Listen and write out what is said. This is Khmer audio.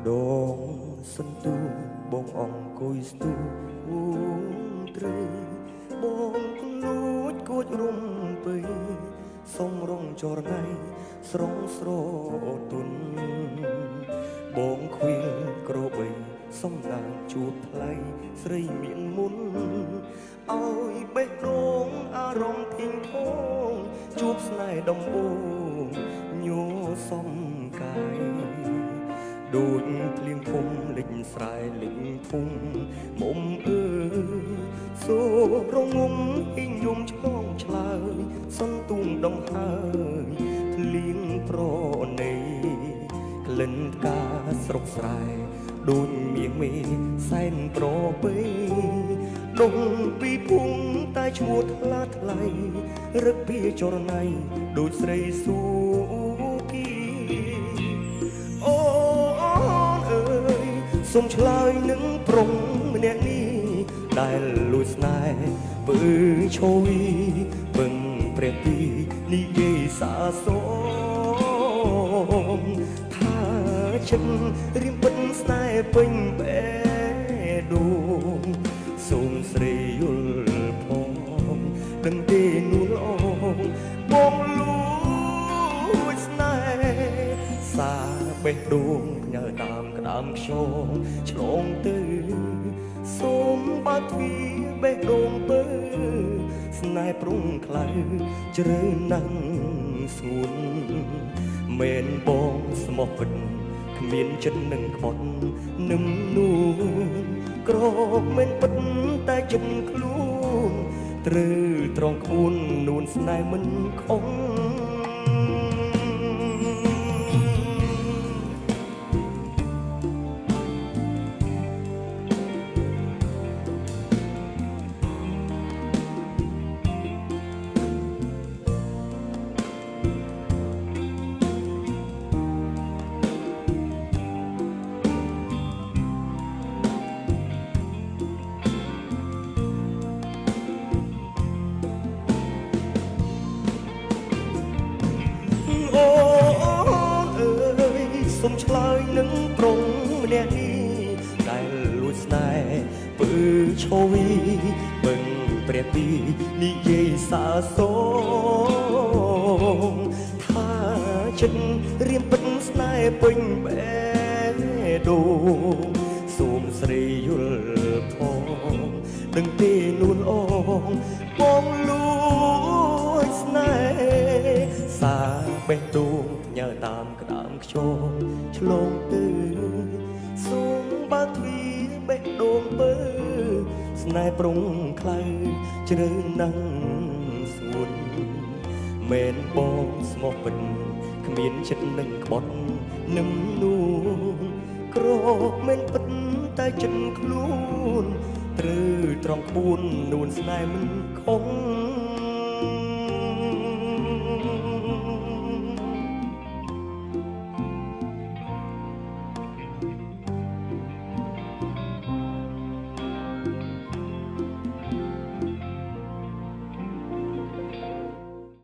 ដងសន្ទូបងអង្គុយស្ទូត្រីបងគលួចគួចរុំពើសុំរងចរណៃស្រងស្រទុនបងខ្វៀលក្របីសំណាងជួបថ្លៃស្រីមានមុនឲ្យបេះដូងអារម្មណ៍ធីងធងជួបស្នេហ៍ដំបូងញោសំកាយដូចភ្លៀងភុំលិចស្រែលិចភុំមុំសូរងងអ៊ីងយំឆ្លងឆ្លើយសន្ទុំដងហើយភ្លៀងប្រណីក្លិនផ្កាស្រុកស្រែដូចមៀងមេសែនប្របីដងពីពុំតែឈ្មោះថ្លាថ្លៃរឹកពីចរណៃដូចស្រីស៊ូគីអូនអើយសុំឆ្លើយនឹងប្រុងម្នាក់នេះដែលលួចស្នេហ៍ពើឈោវីពឹងព្រះពីនិយាយសាសងថាចិត្តរៀមពិតស្នេហ៍ពេញបេះដូងសូមស្រីយល់ផងដឹងទេនួនអងបងលួចស្នេហ៍សាបេះដូងផ្ញើតាមក្តាមខ្យងឆ្លងទៅសូមបើកទ្វារបេះដូងពើស្នេហ៍ព្រុងខ្លៅជ្រៅណាស់ស្ងួនមែនបងស្មោះពិតគ្មានចិត្តនឹងខ្វត់នឹងនួនក្រមែនពិតតែចិត្តខ្លួនត្រូវត្រង់ខ្លួននួនស្នេហ៍មិនខំសុំឆ្លើយនឹងប្រុងម្នាក់នេះដែលលួចស្នេហ៍ពើឈោវីពឹងព្រះពីនិយាយសាសងថាចិត្តរៀមពិតស្នេហ៍ពេញបេះដូងសូមស្រីយល់ផងដឹងទេនួនអងបងលួចស្នេហ៍សាបេះដូងញើតាមក្តាមខ្យងឆ្លងទៅសូមបើកទ្វារបេះដូងពើស្នេហ៍ព្រុងខ្លៅជ្រៅណាស់ស្ងួនមែនបងស្មោះពិតគ្មានចិត្តនឹងក្បត់នឹមនួនក្រមែនពិតតែចិត្តខ្លួនត្រូវត្រង់ក្បួននួនស្នេហ៍មិនខំ